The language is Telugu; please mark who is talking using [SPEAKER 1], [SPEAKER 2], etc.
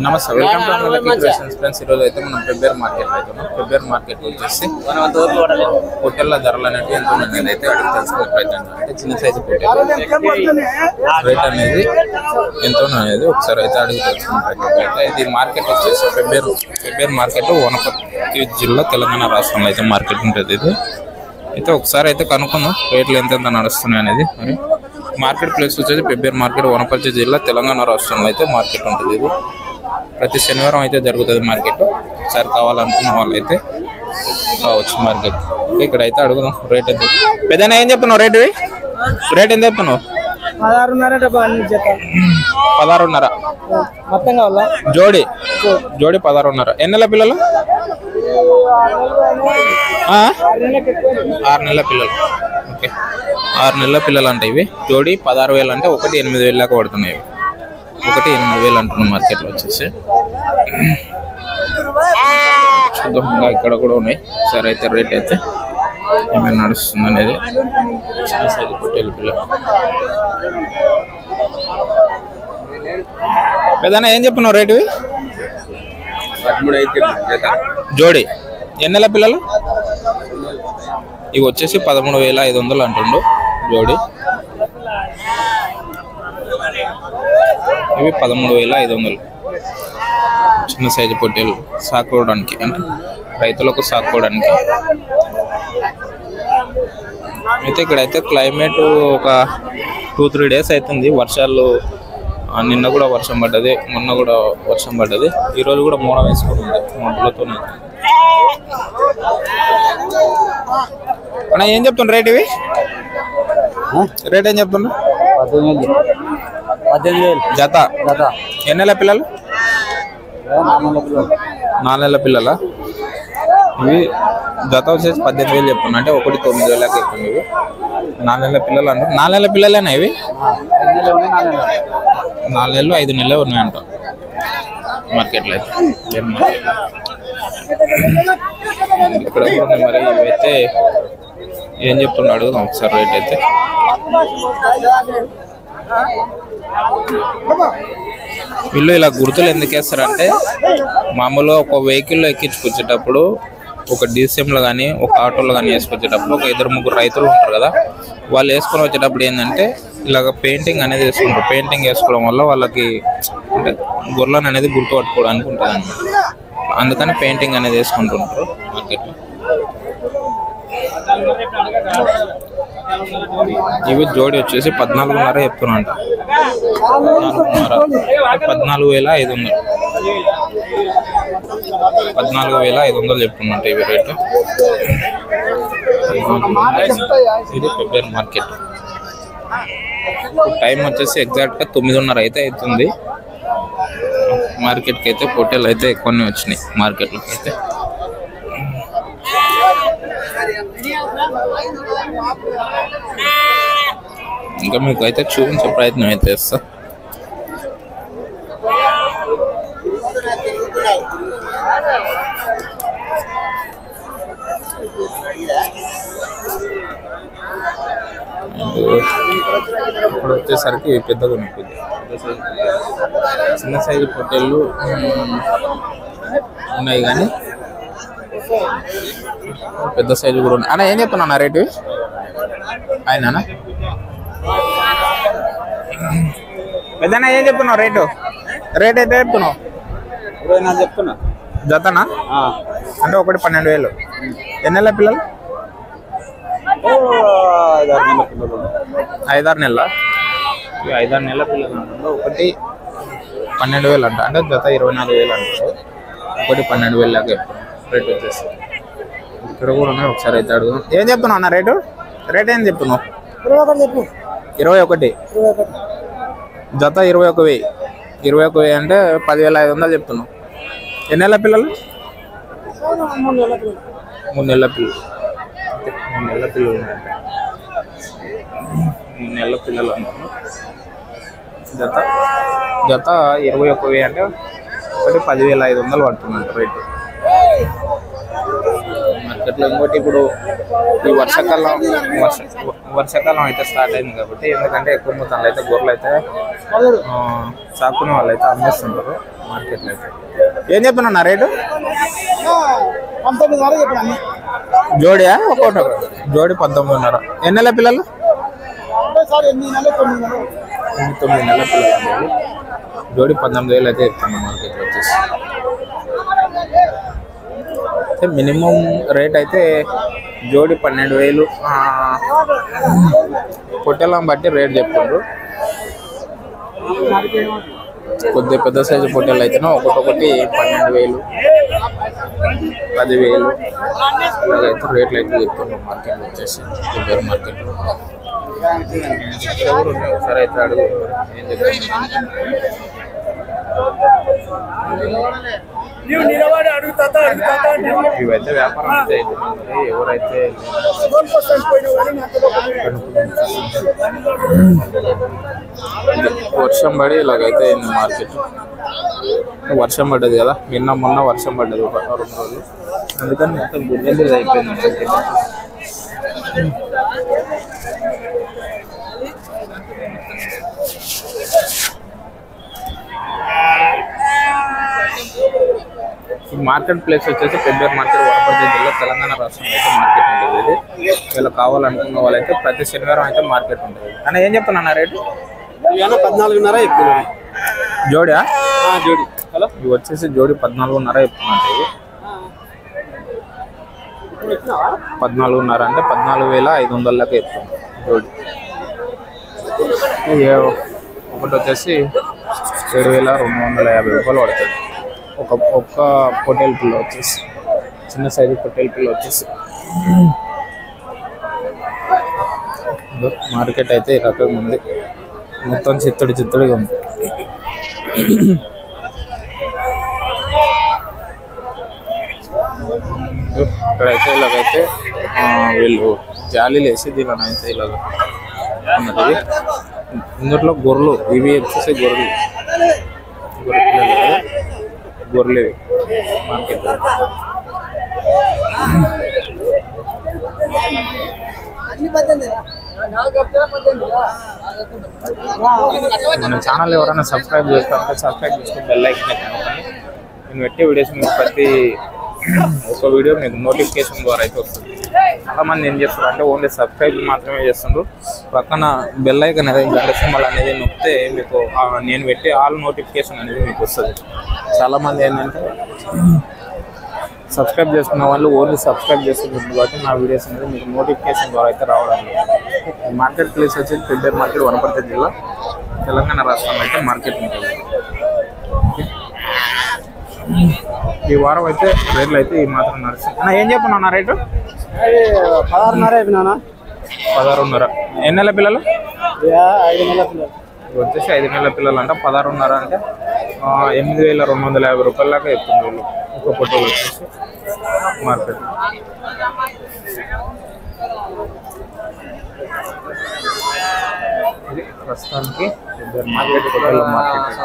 [SPEAKER 1] నమస్తే, welcome to lucky creations friends. ఈరోజు అయితే మనం ఫిబ్రవరి మార్కెట్ అవుతున్నాం. ఫిబ్రవరి మార్కెట్ వచ్చేసి పొట్టెల ధరలు అనేవి ఎంత ఉన్నది అయితే అడిగి తెలుసుకునే ప్రయత్నం. అంటే చిన్న సైజు పొట్టెలు రేట్ అనేది ఎంత ఉన్నది ఒకసారి అయితే అడిగి తెలుసుకునే ప్రయత్నం. అయితే ఇది మార్కెట్ వచ్చేసి ఫిబ్రవరి మార్కెట్ వనపర్తి జిల్లా తెలంగాణ రాష్ట్రంలో అయితే మార్కెట్ ఉంటుంది. ఇది అయితే ఒకసారి అయితే కనుక్కుందాం రేట్లు ఎంతెంత నడుస్తున్నాయి అనేది. మరి మార్కెట్ ప్లేస్ వచ్చేసి ఫిబ్రవరి మార్కెట్ వనపర్తి జిల్లా తెలంగాణ రాష్ట్రంలో అయితే మార్కెట్ ఉంటుంది. ఇది ప్రతి శనివారం అయితే జరుగుతుంది మార్కెట్. ఒకసారి కావాలనుకున్న వాళ్ళు అయితే కావచ్చు మార్కెట్. ఇక్కడ అయితే అడుగుదాం రేట్ ఎంత. పెద్దనా ఏం చెప్తున్నావు రేట్ ఎంత చెప్తున్నావు? 16.5
[SPEAKER 2] మొత్తం కావాలా?
[SPEAKER 1] జోడి 16.5. ఎన్నెల పిల్లలు? 6 నెలల పిల్లలు. ఓకే, 6 నెలల పిల్లలు అంటే ఇవి జోడి 16,000 అంటే ఒకటి 8,000 దాకా పడుతున్నాయి. ఒకటి 8,000 అంటున్నాం మార్కెట్లో వచ్చేసి. చూద్దాం ఇంకా ఇక్కడ కూడా ఉన్నాయి. సరే అయితే రేట్ అయితే ఏమైనా నడుస్తుంది అనేది. చిన్న సైజు పొట్టేలు పిల్లలు. పెద్దనా ఏం చెప్తున్నావు రేటు?
[SPEAKER 2] 13
[SPEAKER 1] జోడి. ఎన్నెల పిల్లలు? ఇవి వచ్చేసి 13,500 అంటుండు జోడి. ఇవి 13,500. చిన్న సైజు పొట్టేలు సాకోవడానికి, అంటే రైతులకు సాకోవడానికి. అయితే ఇక్కడైతే క్లైమేట్ ఒక 2-3 డేస్ అవుతుంది. వర్షాలు నిన్న కూడా వర్షం పడ్డది, మొన్న కూడా వర్షం పడ్డది. ఈరోజు కూడా మూడ వేసుకుని ఉంది మొదలతోనే. అన్న ఏం చెప్తుండ్రు రేట్? ఇవి రేట్ ఏం చెప్తుండ్రు?
[SPEAKER 2] 18,000
[SPEAKER 1] జత. ఎన్నెల పిల్లలు? 4 నెలల పిల్లల. ఇవి జత వచ్చేసి 18,000 చెప్తున్నా, అంటే ఒకటి 9,000 చెప్తుంది. ఇవి 4 నెలల పిల్లలు అంటే 4 నెలల పిల్లలేనా ఇవి? 4 నెలలు 5 నెలలు ఉన్నాయంట మార్కెట్లో అయితే. ఇక్కడ కూడా మరి ఇవైతే ఏం చెప్తున్నా అడుగుదాం ఒకసారి రేట్ అయితే. వీళ్ళు ఇలా గుర్తులు ఎందుకు వేస్తారంటే, మామూలుగా ఒక వెహికల్లో ఎక్కించుకొచ్చేటప్పుడు, ఒక డీసీఎంలో కానీ ఒక ఆటోలో కానీ వేసుకొచ్చేటప్పుడు ఒక 2-3 రైతులు ఉంటారు కదా, వాళ్ళు వేసుకొని వచ్చేటప్పుడు ఏంటంటే ఇలాగ పెయింటింగ్ అనేది వేసుకుంటారు. పెయింటింగ్ వేసుకోవడం వల్ల వాళ్ళకి అంటే గొర్రెలను అనేది గుర్తుపట్టుకోవడానికి ఉంటుంది అన్నమాట. అందుకని పెయింటింగ్ అనేది వేసుకుంటుంటారు మార్కెట్లో. ఇవి జోడి వచ్చేసి 14,500 చెప్తున్నా అంట. 14,500. 14,500 చెప్తున్నట్టు ఇవి రేటు. ఇది ఫిబ్రవరి మార్కెట్. టైం వచ్చేసి ఎగ్జాక్ట్గా 9:30 అయితే అవుతుంది. మార్కెట్కి అయితే పొట్టేలు అయితే ఎక్కువనే వచ్చినాయి మార్కెట్లోకి అయితే. ఇంకా మీకు అయితే చూపించే ప్రయత్నం అయితే చేస్తా. ఇప్పుడు వచ్చేసరికి పెద్దగా ఉంటుంది. చిన్న సైజు పొట్టేళ్ళు ఉన్నాయి కానీ పెద్ద సైజు కూడా ఉన్నాయి. అన్న ఏం చెప్తున్నా రేటు ఆయననా? పెద్దనా ఏం చెప్తున్నావు రేటు? రేట్ అయితే చెప్తున్నావు?
[SPEAKER 2] 24 చెప్తున్నా.
[SPEAKER 1] జతనా? అంటే ఒకటి 12,000. ఎన్నెల పిల్లలు? 5-6 నెలల. 5-6 నెలల పిల్లలు అంటారు. ఒకటి 12,000 అంట, అంటే జత 24,000 అంటారు. ఒకటి 12,000 లాగా రేట్ వచ్చేసి. ఇక్కడ కూడా ఉన్నాయి. ఒకసారి అయితే అడుగు. ఏం చెప్తున్నావు అన్న రేటు? రేట్ ఏం చెప్తున్నావు? 21. జత 21,000. 21,000 అంటే 10,500 చెప్తున్నావు. ఎన్ని నెలల పిల్లలు? 3 నెలల పిల్లలు. 3 నెలల పిల్లలు ఉన్నాయంట. 3 నెలల పిల్లలు అంటున్నాను. జత 21,000 అంటే ఒకటి 10,500 పడుతుందంట రేటు మార్కెట్లో. ఇంకోటి ఇప్పుడు ఈ వర్షాకాలం అయితే స్టార్ట్ అయింది కాబట్టి, ఎందుకంటే ఎక్కువ మొత్తంలో అయితే గొర్రెలు అయితే సాకునే వాళ్ళు అయితే అమ్మేస్తుంటారు. మార్కెట్లో అయితే ఏం చెప్తున్నా రేటు?
[SPEAKER 2] 19,500 చెప్పండి.
[SPEAKER 1] జోడియా ఒక్కోట? జోడి 19,500. ఎన్ని నెలల పిల్లలు?
[SPEAKER 2] 8 నెలలు 9 నెలలు.
[SPEAKER 1] 9 నెలల పిల్లలు. జోడి 19,000 అయితే చెప్తాను మార్కెట్లో వచ్చేసి. మినిమం రేట్ అయితే జోడి 12,000. పొట్టెలను బట్టి రేట్ చెప్తారు. కొద్దిగా పెద్ద సైజు పొట్టెలు అయితేనో ఒకటి 12,000, 10,000 ఇలాగైతే రేట్లు అయితే చెప్తున్నారు మార్కెట్లో వచ్చేసి. పెబ్బేరు మార్కెట్లో ఒకసారి అయితే అడుగు ఏం చెప్తారు. ఇవైతే వ్యాపారం అయితే అవుతుంది. ఎవరైతే వర్షం పడి ఇలాగైతే మార్కెట్ వర్షం పడ్డది కదా, నిన్న మొన్న వర్షం పడ్డది ఒక 2 రోజులు, అందుకని మొత్తం గుడ్డెందుకు అయిపోయింది. ఈ మార్కెట్ ప్లేస్ వచ్చేసి పెబ్బేరు మార్కెట్, వనపర్తి జిల్లా, తెలంగాణ రాష్ట్రంలో అయితే మార్కెట్ ఉంటుంది. ఇది వీళ్ళు కావాలనుకున్న వాళ్ళైతే ప్రతి శనివారం అయితే మార్కెట్ ఉంటుంది. అన్న ఏం చెప్తున్నా రేటు?
[SPEAKER 2] 14,500 చెప్తున్నాను.
[SPEAKER 1] జోడియా?
[SPEAKER 2] జోడి. హలో,
[SPEAKER 1] ఇవి వచ్చేసి జోడి 14,500 చెప్తున్నట్టు. ఇది 14,500 అంటే 14,500 చెప్తున్నాను జోడి. ఒకటి వచ్చేసి 7,250 రూపాయలు పడుతుంది. ఒక్క పొట్టేలు పిల్ల వచ్చేసి, చిన్న సైజు పొట్టేలు పిల్ల వచ్చేసి. మార్కెట్ అయితే ఈ రకంగా ఉంది, మొత్తం చిత్తడిగా ఉంది. ఇక్కడైతే ఇలాగైతే వీళ్ళు జాలీలు వేసి దీనిలో అయితే ఇలాగ ఉన్నది. ఇందులో గొర్రెలు, ఇవి వచ్చేసి గొర్రెలు గొర్రెలు మార్కెట్. మన ఛానల్ ఎవరైనా సబ్స్క్రైబ్ చేసుకోవాలంటే సబ్స్క్రైబ్ చేసుకుని బెల్ ఐకాన్ నొక్కండి. నేను పెట్టే వీడియోస్ మీకు ప్రతి ఒక వీడియో మీకు నోటిఫికేషన్ ద్వారా అయితే వస్తుంది. చాలామంది ఏం చేస్తారు అంటే ఓన్లీ సబ్స్క్రైబ్ మాత్రమే చేస్తుండ్రు, పక్కన బెల్ ఐకాన్ అనేది గంట సింబల్ అనేది నొక్కితే మీకు నేను పెట్టే ఆల్ నోటిఫికేషన్ అనేది మీకు వస్తుంది. చాలామంది ఏంటంటే సబ్స్క్రైబ్ చేసుకున్న వాళ్ళు ఓన్లీ సబ్స్క్రైబ్ చేసుకుంటుంది కాబట్టి నా వీడియోస్ అనేది మీకు నోటిఫికేషన్ ద్వారా అయితే రావడం లేదు. మార్కెట్ ప్లేస్ వచ్చి పెబ్బేరు మార్కెట్, వనపర్తి జిల్లా, తెలంగాణ రాష్ట్రంలో అయితే మార్కెట్ ఉంటుంది. ఈ వారం అయితే రేట్లు అయితే ఈ మాత్రం నడుస్తుంది. అన్న ఏం చెప్పన్నా రేటు?
[SPEAKER 2] 16,500 చెప్పినా.
[SPEAKER 1] 16,500. ఎన్ని నెలల పిల్లలు?
[SPEAKER 2] 5 నెలల పిల్లలు.
[SPEAKER 1] వచ్చేసి 5 నెలల పిల్లలు అంటే 16,500 అంటే 8,250 రూపాయల దాకా చెప్తుంది వీళ్ళు ఒక పొట్టేలు వచ్చేసి మార్కెట్. ఇది ప్రస్తుతానికి మార్కెట్, పొట్టేల మార్కెట్.